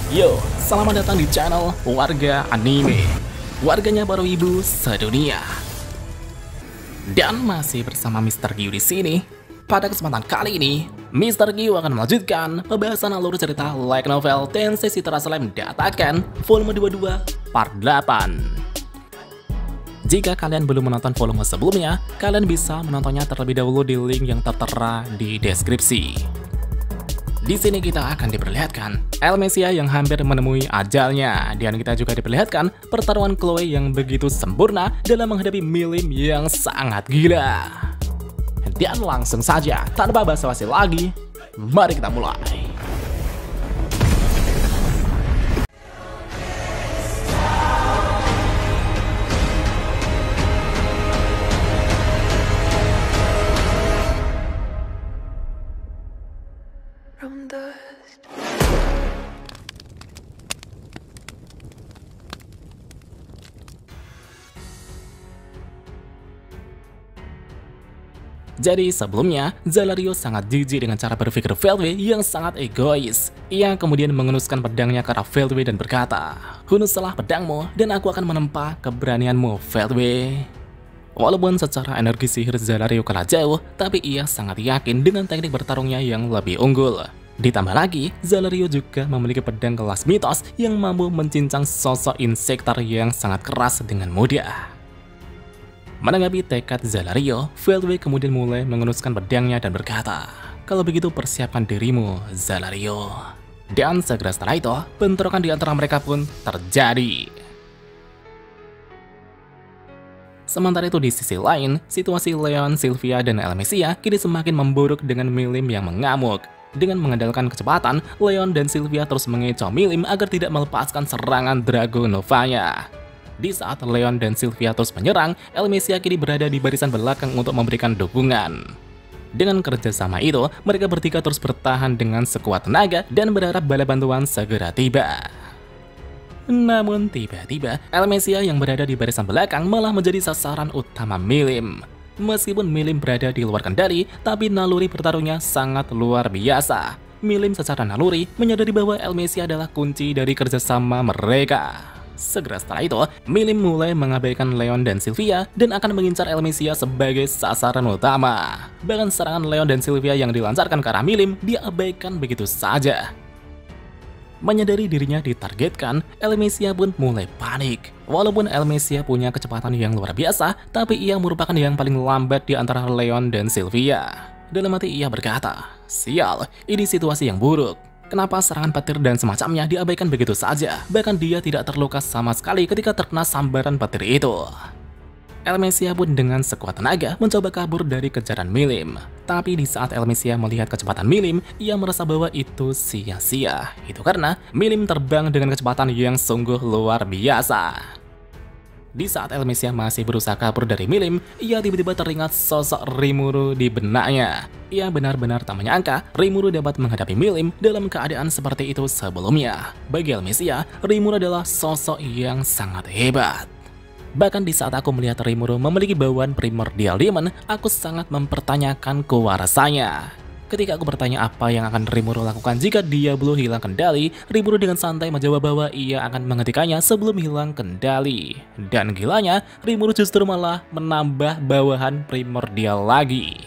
Yo, selamat datang di channel Warga Anime, warganya para ibu sedunia. Dan masih bersama Mr. Gyu di sini. Pada kesempatan kali ini, Mr. Gyu akan melanjutkan pembahasan alur cerita light novel Tensei Citra Slime Dataken volume 22 part 8. Jika kalian belum menonton volume sebelumnya, kalian bisa menontonnya terlebih dahulu di link yang tertera di deskripsi. Di sini kita akan diperlihatkan Elmesia yang hampir menemui ajalnya, dan kita juga diperlihatkan pertarungan Chloe yang begitu sempurna dalam menghadapi Milim yang sangat gila. Dan langsung saja, tanpa basa-basi lagi, mari kita mulai. Jadi sebelumnya, Zalario sangat jijik dengan cara berpikir Veldway yang sangat egois. Ia kemudian mengenuskan pedangnya ke arah Veldway dan berkata, "Hunuslah pedangmu dan aku akan menempa keberanianmu, Veldway." Walaupun secara energi sihir Zalario kalah jauh, tapi ia sangat yakin dengan teknik bertarungnya yang lebih unggul. Ditambah lagi, Zalario juga memiliki pedang kelas mitos yang mampu mencincang sosok insektor yang sangat keras dengan mudah. Menanggapi tekad Zalario, Veldway kemudian mulai mengenuskan pedangnya dan berkata, "Kalau begitu persiapkan dirimu, Zalario." Dan segera setelah itu, bentrokan di antara mereka pun terjadi. Sementara itu di sisi lain, situasi Leon, Sylvia, dan Elmesia kini semakin memburuk dengan Milim yang mengamuk. Dengan mengandalkan kecepatan, Leon dan Sylvia terus mengecoh Milim agar tidak melepaskan serangan Dragonovanya. Di saat Leon dan Sylvia terus menyerang, Elmesia kini berada di barisan belakang untuk memberikan dukungan. Dengan kerjasama itu, mereka bertiga terus bertahan dengan sekuat tenaga dan berharap bala bantuan segera tiba. Namun tiba-tiba, Elmesia yang berada di barisan belakang malah menjadi sasaran utama Milim. Meskipun Milim berada di luar kendali, tapi naluri bertarungnya sangat luar biasa. Milim secara naluri menyadari bahwa Elmesia adalah kunci dari kerjasama mereka. Segera setelah itu, Milim mulai mengabaikan Leon dan Sylvia dan akan mengincar Elmesia sebagai sasaran utama. Bahkan serangan Leon dan Sylvia yang dilancarkan ke arah Milim diabaikan begitu saja. Menyadari dirinya ditargetkan, Elmesia pun mulai panik. Walaupun Elmesia punya kecepatan yang luar biasa, tapi ia merupakan yang paling lambat di antara Leon dan Sylvia. Dalam hati ia berkata, "Sial, ini situasi yang buruk. Kenapa serangan petir dan semacamnya diabaikan begitu saja? Bahkan dia tidak terluka sama sekali ketika terkena sambaran petir itu." Elmesia pun dengan sekuat tenaga mencoba kabur dari kejaran Milim. Tapi di saat Elmesia melihat kecepatan Milim, ia merasa bahwa itu sia-sia. Itu karena Milim terbang dengan kecepatan yang sungguh luar biasa. Di saat Elmesia masih berusaha kabur dari Milim, ia tiba-tiba teringat sosok Rimuru di benaknya. Ia benar-benar tak menyangka Rimuru dapat menghadapi Milim dalam keadaan seperti itu sebelumnya. Bagi Elmesia, Rimuru adalah sosok yang sangat hebat. Bahkan di saat aku melihat Rimuru memiliki bauan Primordial Demon, aku sangat mempertanyakan kewarasannya. Ketika aku bertanya apa yang akan Rimuru lakukan jika Diablo hilang kendali, Rimuru dengan santai menjawab bahwa ia akan menghentikannya sebelum hilang kendali. Dan gilanya, Rimuru justru malah menambah bawahan Primordial lagi.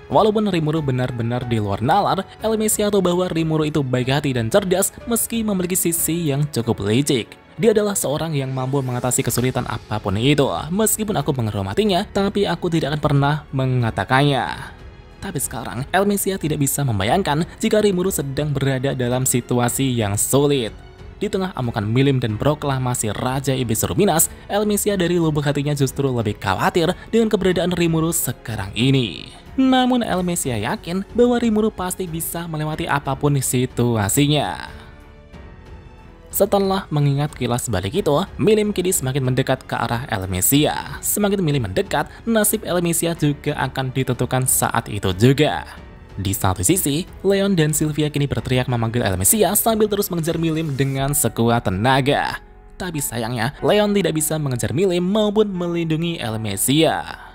Walaupun Rimuru benar-benar di luar nalar, Elmesia tahu bahwa Rimuru itu baik hati dan cerdas meski memiliki sisi yang cukup licik. Dia adalah seorang yang mampu mengatasi kesulitan apapun itu. Meskipun aku menghormatinya, tapi aku tidak akan pernah mengatakannya. Tapi sekarang, Elmesia tidak bisa membayangkan jika Rimuru sedang berada dalam situasi yang sulit. Di tengah amukan Milim dan proklamasi Raja Iblis Ruminas, Elmesia dari lubuk hatinya justru lebih khawatir dengan keberadaan Rimuru sekarang ini. Namun Elmesia yakin bahwa Rimuru pasti bisa melewati apapun situasinya. Setelah mengingat kilas balik itu, Milim kini semakin mendekat ke arah Elmesia. Semakin Milim mendekat, nasib Elmesia juga akan ditentukan saat itu juga. Di satu sisi, Leon dan Sylvia kini berteriak memanggil Elmesia sambil terus mengejar Milim dengan sekuat tenaga. Tapi sayangnya, Leon tidak bisa mengejar Milim maupun melindungi Elmesia.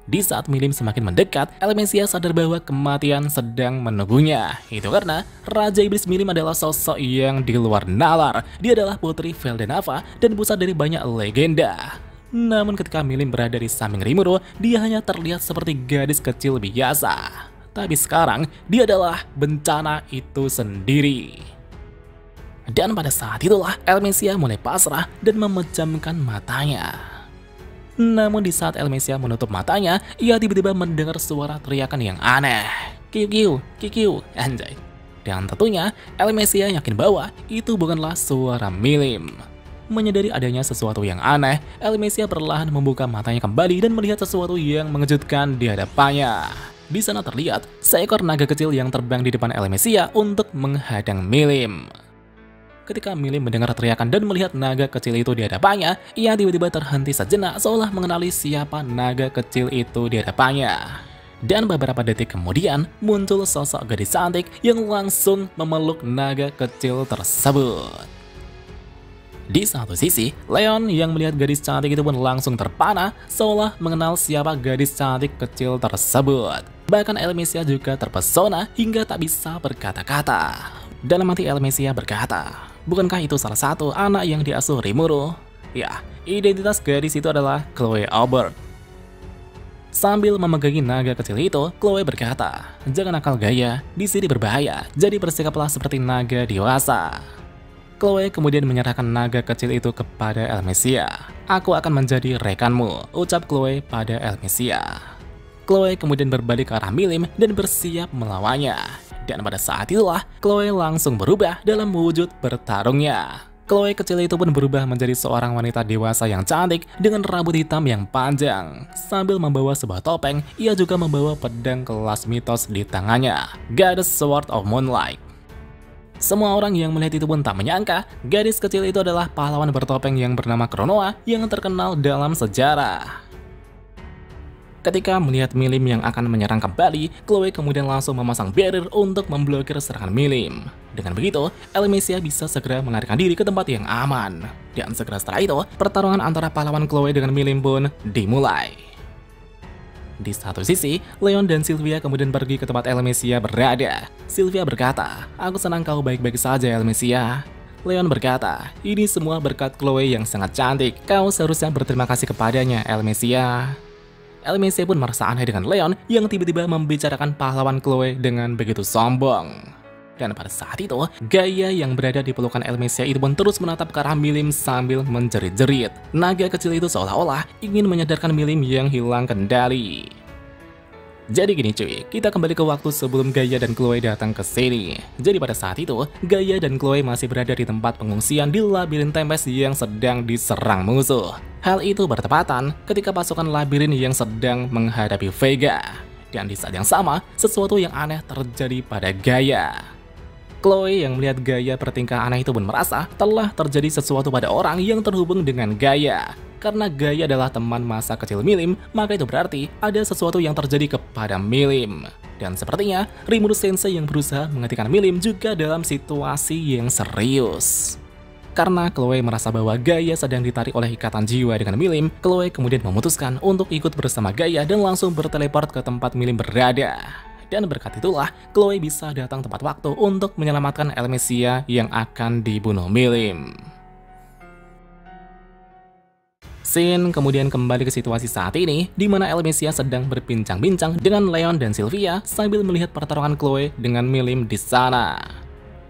Di saat Milim semakin mendekat, Elmesia sadar bahwa kematian sedang menunggunya. Itu karena Raja Iblis Milim adalah sosok yang di luar nalar. Dia adalah putri Veldenava dan pusat dari banyak legenda. Namun ketika Milim berada di samping Rimuru, dia hanya terlihat seperti gadis kecil biasa. Tapi sekarang, dia adalah bencana itu sendiri. Dan pada saat itulah Elmesia mulai pasrah dan memejamkan matanya. Namun di saat Elmesia menutup matanya, ia tiba-tiba mendengar suara teriakan yang aneh. Kiu, kiu, anjay. Dan tentunya, Elmesia yakin bahwa itu bukanlah suara Milim. Menyadari adanya sesuatu yang aneh, Elmesia perlahan membuka matanya kembali dan melihat sesuatu yang mengejutkan di hadapannya. Di sana terlihat seekor naga kecil yang terbang di depan Elmesia untuk menghadang Milim. Ketika Milim mendengar teriakan dan melihat naga kecil itu di hadapannya, ia tiba-tiba terhenti sejenak seolah mengenali siapa naga kecil itu di hadapannya. Dan beberapa detik kemudian, muncul sosok gadis cantik yang langsung memeluk naga kecil tersebut. Di satu sisi, Leon yang melihat gadis cantik itu pun langsung terpana seolah mengenal siapa gadis cantik kecil tersebut. Bahkan Elmesia juga terpesona hingga tak bisa berkata-kata. Dalam hati Elmesia berkata, bukankah itu salah satu anak yang diasuh Rimuru? Ya, identitas gadis itu adalah Chloe Aubert. Sambil memegangi naga kecil itu, Chloe berkata, jangan nakal gaya, di sini berbahaya, jadi bersikaplah seperti naga dewasa. Chloe kemudian menyerahkan naga kecil itu kepada Elmesia. Aku akan menjadi rekanmu, ucap Chloe pada Elmesia. Chloe kemudian berbalik ke arah Milim dan bersiap melawannya. Dan pada saat itulah, Chloe langsung berubah dalam wujud bertarungnya. Chloe kecil itu pun berubah menjadi seorang wanita dewasa yang cantik dengan rambut hitam yang panjang. Sambil membawa sebuah topeng, ia juga membawa pedang kelas mitos di tangannya, Goddess Sword of Moonlight. Semua orang yang melihat itu pun tak menyangka, gadis kecil itu adalah pahlawan bertopeng yang bernama Kronoa yang terkenal dalam sejarah. Ketika melihat Milim yang akan menyerang kembali, Chloe kemudian langsung memasang barrier untuk memblokir serangan Milim. Dengan begitu, Elmesia bisa segera melarikan diri ke tempat yang aman. Dan segera setelah itu, pertarungan antara pahlawan Chloe dengan Milim pun dimulai. Di satu sisi, Leon dan Sylvia kemudian pergi ke tempat Elmesia berada. Sylvia berkata, aku senang kau baik-baik saja Elmesia. Leon berkata, ini semua berkat Chloe yang sangat cantik. Kau seharusnya berterima kasih kepadanya Elmesia. Elmesia pun merasa aneh dengan Leon yang tiba-tiba membicarakan pahlawan Chloe dengan begitu sombong. Dan pada saat itu, Gaia yang berada di pelukan Elmesia itu pun terus menatap ke arah Milim sambil menjerit-jerit. Naga kecil itu seolah-olah ingin menyadarkan Milim yang hilang kendali. Jadi gini cuy, kita kembali ke waktu sebelum Gaia dan Chloe datang ke sini. Jadi pada saat itu, Gaia dan Chloe masih berada di tempat pengungsian di labirin Tempest yang sedang diserang musuh. Hal itu bertepatan ketika pasukan labirin yang sedang menghadapi Vega. Dan di saat yang sama, sesuatu yang aneh terjadi pada Gaia. Chloe yang melihat Gaia bertingkah aneh itu pun merasa telah terjadi sesuatu pada orang yang terhubung dengan Gaia. Karena Gaia adalah teman masa kecil Milim, maka itu berarti ada sesuatu yang terjadi kepada Milim. Dan sepertinya Rimuru Sensei yang berusaha menghentikan Milim juga dalam situasi yang serius. Karena Chloe merasa bahwa Gaia sedang ditarik oleh ikatan jiwa dengan Milim, Chloe kemudian memutuskan untuk ikut bersama Gaia dan langsung berteleport ke tempat Milim berada. Dan berkat itulah, Chloe bisa datang tepat waktu untuk menyelamatkan Elmesia yang akan dibunuh Milim. Scene kemudian kembali ke situasi saat ini, di mana Elmesia sedang berbincang-bincang dengan Leon dan Sylvia sambil melihat pertarungan Chloe dengan Milim di sana.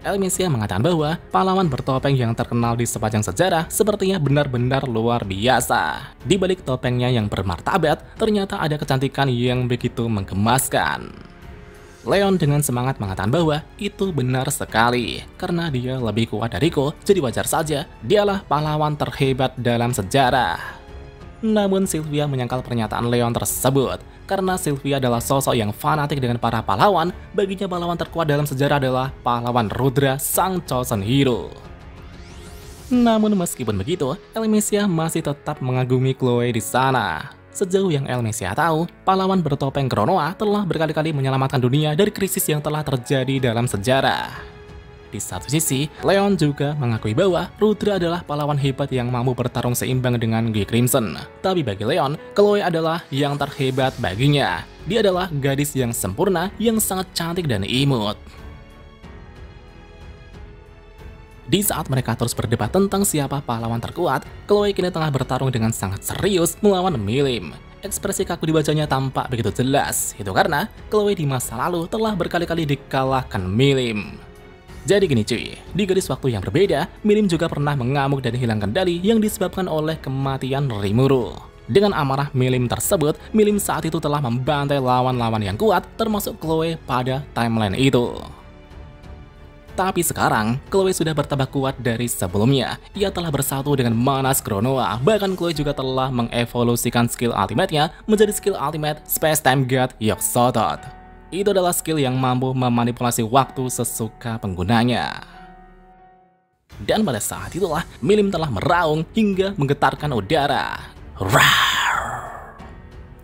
Elmesia mengatakan bahwa pahlawan bertopeng yang terkenal di sepanjang sejarah sepertinya benar-benar luar biasa. Di balik topengnya yang bermartabat, ternyata ada kecantikan yang begitu menggemaskan. Leon dengan semangat mengatakan bahwa itu benar sekali, karena dia lebih kuat dariku, jadi wajar saja dialah pahlawan terhebat dalam sejarah. Namun Sylvia menyangkal pernyataan Leon tersebut, karena Sylvia adalah sosok yang fanatik dengan para pahlawan. Baginya pahlawan terkuat dalam sejarah adalah pahlawan Rudra, sang chosen hero. Namun meskipun begitu, Elmesia masih tetap mengagumi Chloe di sana. Sejauh yang Elmesia tahu, pahlawan bertopeng Kronoa telah berkali-kali menyelamatkan dunia dari krisis yang telah terjadi dalam sejarah. Di satu sisi, Leon juga mengakui bahwa Rudra adalah pahlawan hebat yang mampu bertarung seimbang dengan G Crimson. Tapi bagi Leon, Chloe adalah yang terhebat baginya. Dia adalah gadis yang sempurna, yang sangat cantik dan imut. Di saat mereka terus berdebat tentang siapa pahlawan terkuat, Chloe kini tengah bertarung dengan sangat serius melawan Milim. Ekspresi kaku di wajahnya tampak begitu jelas. Itu karena Chloe di masa lalu telah berkali-kali dikalahkan Milim. Jadi gini cuy, di garis waktu yang berbeda, Milim juga pernah mengamuk dan hilang kendali yang disebabkan oleh kematian Rimuru. Dengan amarah Milim tersebut, Milim saat itu telah membantai lawan-lawan yang kuat termasuk Chloe pada timeline itu. Tapi sekarang, Chloe sudah bertambah kuat dari sebelumnya. Ia telah bersatu dengan Manas Chronoa, bahkan Chloe juga telah mengevolusikan skill ultimate-nya menjadi skill ultimate Space Time God Yog-Sothoth. Itu adalah skill yang mampu memanipulasi waktu sesuka penggunanya. Dan pada saat itulah, Milim telah meraung hingga menggetarkan udara. Rawr!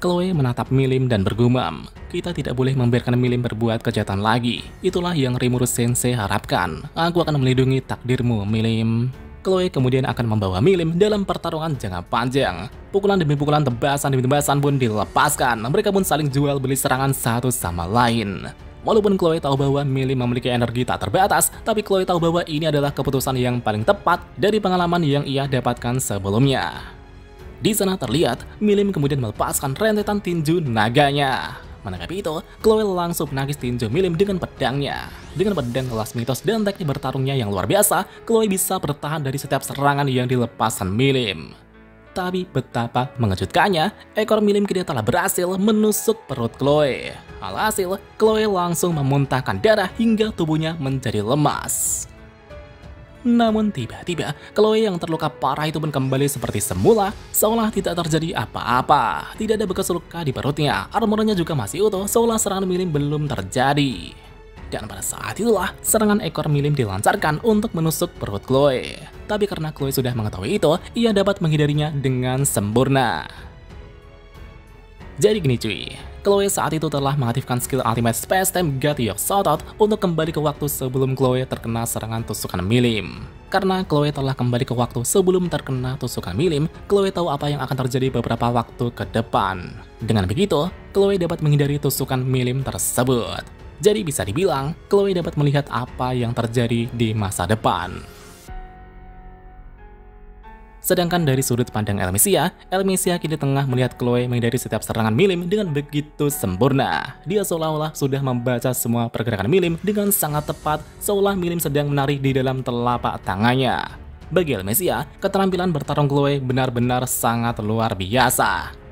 Chloe menatap Milim dan bergumam, kita tidak boleh membiarkan Milim berbuat kejahatan lagi. Itulah yang Rimuru Sensei harapkan. Aku akan melindungi takdirmu, Milim. Chloe kemudian akan membawa Milim dalam pertarungan jangka panjang. Pukulan demi pukulan, tebasan demi tebasan pun dilepaskan. Mereka pun saling jual beli serangan satu sama lain. Walaupun Chloe tahu bahwa Milim memiliki energi tak terbatas, tapi Chloe tahu bahwa ini adalah keputusan yang paling tepat dari pengalaman yang ia dapatkan sebelumnya. Di sana terlihat, Milim kemudian melepaskan rentetan tinju naganya. Menanggapi itu, Chloe langsung menangkis tinju Milim dengan pedangnya. Dengan pedang kelas mitos dan teknik bertarungnya yang luar biasa, Chloe bisa bertahan dari setiap serangan yang dilepaskan Milim. Tapi betapa mengejutkannya, ekor Milim kini telah berhasil menusuk perut Chloe. Alhasil, Chloe langsung memuntahkan darah hingga tubuhnya menjadi lemas. Namun tiba-tiba, Chloe yang terluka parah itu pun kembali seperti semula, seolah tidak terjadi apa-apa. Tidak ada bekas luka di perutnya, armornya juga masih utuh, seolah serangan Milim belum terjadi. Dan pada saat itulah, serangan ekor Milim dilancarkan untuk menusuk perut Chloe. Tapi karena Chloe sudah mengetahui itu, ia dapat menghindarinya dengan sempurna. Jadi gini cuy, Chloe saat itu telah mengaktifkan skill ultimate Space Time God Yog-Sothoth untuk kembali ke waktu sebelum Chloe terkena serangan tusukan Milim. Karena Chloe telah kembali ke waktu sebelum terkena tusukan Milim, Chloe tahu apa yang akan terjadi beberapa waktu ke depan. Dengan begitu, Chloe dapat menghindari tusukan Milim tersebut. Jadi bisa dibilang, Chloe dapat melihat apa yang terjadi di masa depan. Sedangkan dari sudut pandang Elmesia kini tengah melihat Chloe menghindari setiap serangan Milim dengan begitu sempurna. Dia seolah-olah sudah membaca semua pergerakan Milim dengan sangat tepat, seolah Milim sedang menari di dalam telapak tangannya. Bagi Elmesia, keterampilan bertarung Chloe benar-benar sangat luar biasa.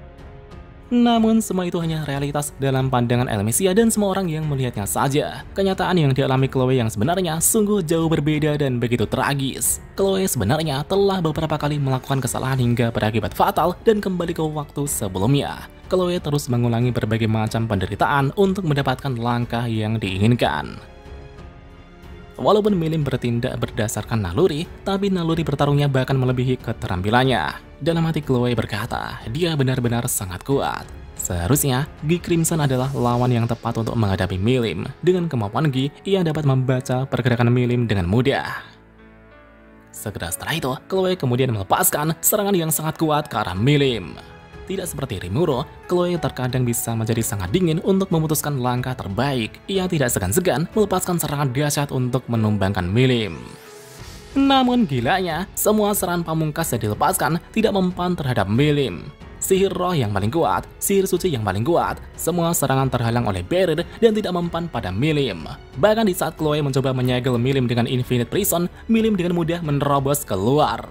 Namun semua itu hanya realitas dalam pandangan Elmesia dan semua orang yang melihatnya saja. Kenyataan yang dialami Chloe yang sebenarnya sungguh jauh berbeda dan begitu tragis. Chloe sebenarnya telah beberapa kali melakukan kesalahan hingga berakibat fatal dan kembali ke waktu sebelumnya. Chloe terus mengulangi berbagai macam penderitaan untuk mendapatkan langkah yang diinginkan. Walaupun Milim bertindak berdasarkan naluri, tapi naluri bertarungnya bahkan melebihi keterampilannya. Dalam hati Chloe berkata, dia benar-benar sangat kuat. Seharusnya, G Crimson adalah lawan yang tepat untuk menghadapi Milim. Dengan kemampuan G, ia dapat membaca pergerakan Milim dengan mudah. Segera setelah itu, Chloe kemudian melepaskan serangan yang sangat kuat ke arah Milim. Tidak seperti Rimuru, Chloe terkadang bisa menjadi sangat dingin untuk memutuskan langkah terbaik. Ia tidak segan-segan melepaskan serangan dahsyat untuk menumbangkan Milim. Namun gilanya, semua serangan pamungkas yang dilepaskan tidak mempan terhadap Milim. Sihir roh yang paling kuat, sihir suci yang paling kuat, semua serangan terhalang oleh barrier dan tidak mempan pada Milim. Bahkan di saat Chloe mencoba menyegel Milim dengan Infinite Prison, Milim dengan mudah menerobos keluar.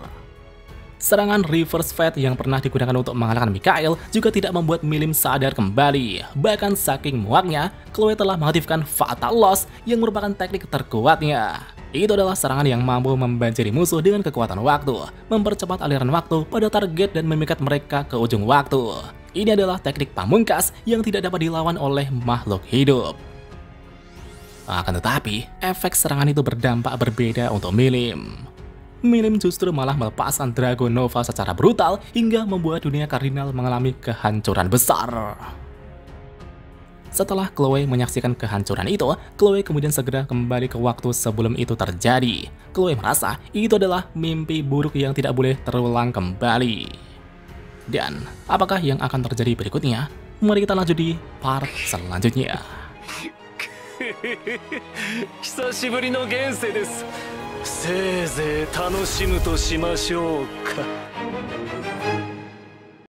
Serangan Reverse Fate yang pernah digunakan untuk mengalahkan Mikael juga tidak membuat Milim sadar kembali. Bahkan saking muaknya, Chloe telah mengaktifkan Fatal Loss yang merupakan teknik terkuatnya. Itu adalah serangan yang mampu membanjiri musuh dengan kekuatan waktu, mempercepat aliran waktu pada target dan memikat mereka ke ujung waktu. Ini adalah teknik pamungkas yang tidak dapat dilawan oleh makhluk hidup. Akan tetapi, efek serangan itu berdampak berbeda untuk Milim. Milim justru malah melepaskan Dragon Nova secara brutal hingga membuat dunia kardinal mengalami kehancuran besar. Setelah Chloe menyaksikan kehancuran itu, Chloe kemudian segera kembali ke waktu sebelum itu terjadi. Chloe merasa itu adalah mimpi buruk yang tidak boleh terulang kembali. Dan apakah yang akan terjadi berikutnya? Mari kita lanjut di part selanjutnya. 久しぶりの現世です。せいぜい楽しむとしましょうか。